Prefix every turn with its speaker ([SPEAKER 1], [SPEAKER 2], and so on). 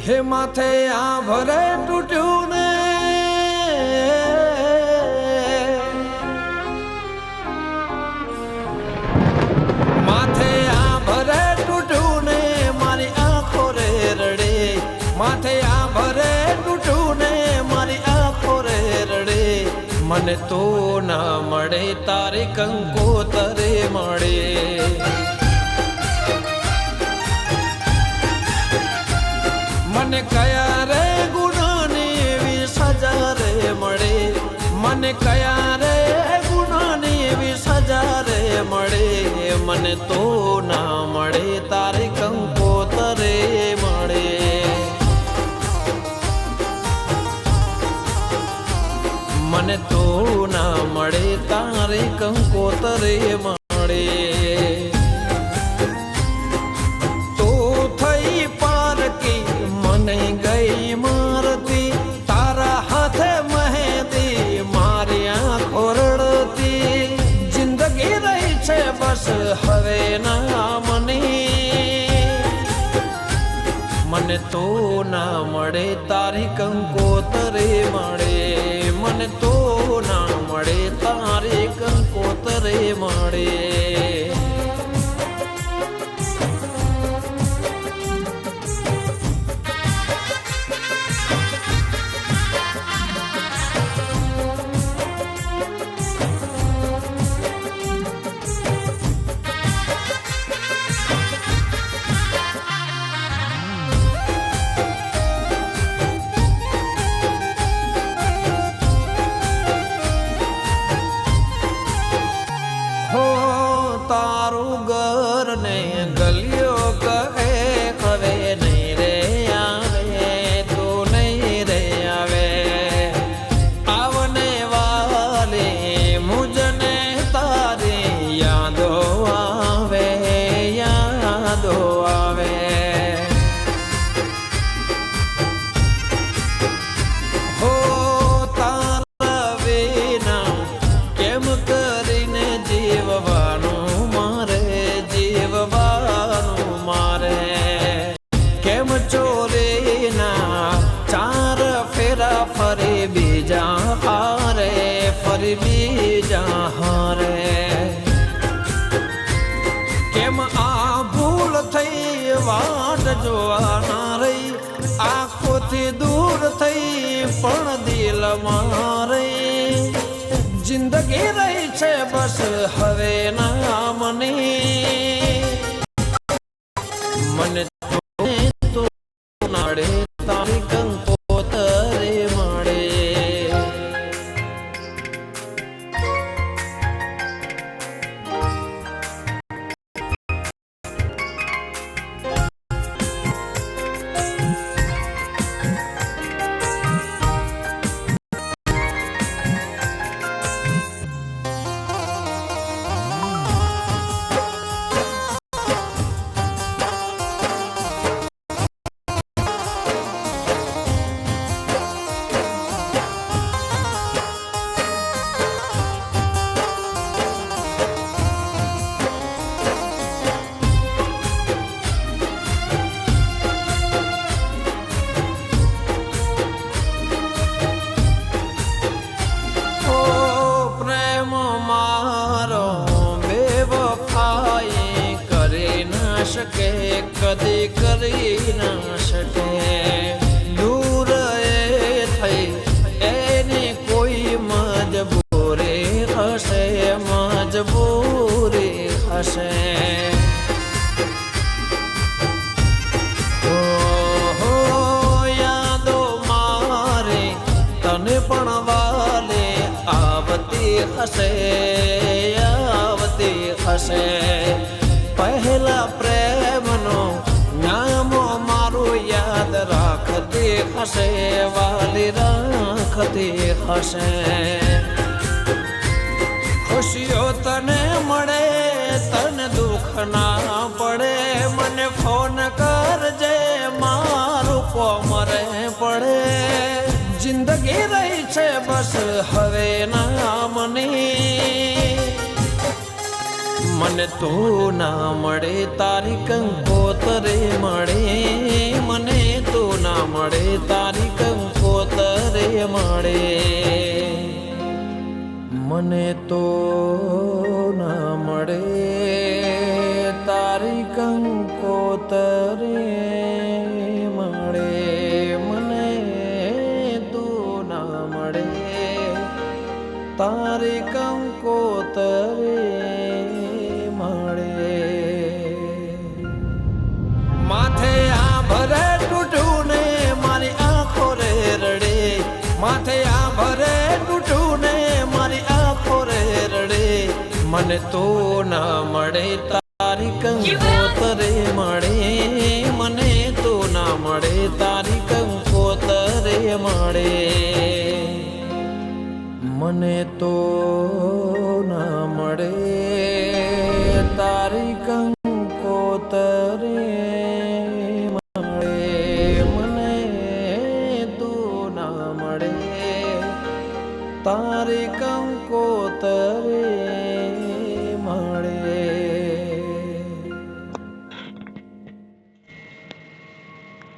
[SPEAKER 1] હે માથે આ ભરે તૂટ્યું ને માથે આ ભરે તૂટ્યું ને મારી આંખો રે રડે માથે આ ભરે તૂટ્યું ને મારી આંખો રે રડે મને તો ના મળે તારી કંકોતરે મળે મને કયા રે ગુનાની એવી સજા રે મળે મને કયા રે ગુનાની એવી સજા રે મળે મને તો ના મળે તારી કંકોતરે મળે મને તો ના મળે તારી કંકોતરે મળે બસ હવે ના મને તો ના મળે તારી કંકોતરે મળે મને તો ના મળે તારી કંકોતરે મળે તારું ઘર ને ગલિયો કહે હવે નહીં રે આવે તો નહીં રે આવે આવને વાલે મુજને તારી યાદો આવે હો તારા વિના કેમ કરીને જીવવાનું કેમ ચોરીના ચાર ફેરા ફરી બીજા હારે કેમ આ ભૂલ થઈ વાટ જોવાના રહી આંખોથી દૂર થઈ પણ દિલમાં રહી જિંદગી રહી છે બસ હવે ના મને તો નાડે તારી કંકોતરે મળે શકે કદી કરી ના શકે દૂર એ થઈ એની કોઈ મજબૂરી હશે હશે. યાદો મારે તને પણ વાલે આવતી હશે, આવતી હશે. પહેલા પ્રેમનો નામો મારું યાદ રાખતી હશે, વાલી રાખતી હશે. ખુશીઓ તને મળે તને દુઃખ ના પડે, મને ફોન કરજે મારું કોમરે પડે. જિંદગી રહી છે બસ હવે નામની, મને તું ના મળે તારી કંકોતરે મળે, મને તું ના મળે તારી કંકોતરે મળે. મને તો ના મળે તારી કંકોતરે મળે, મને તું ના મળે તારી કંકોતરે મળે. માથે આ ભરે તૂટું ને મારી આંખો રે રડે, માથે આ ભરે તૂટું ને મારી આંખો રે રડે. મને તો ના મળે તારી કંકોતરે મળે, મને તો ના મળે તારી કંકોતરે મળે. મને તો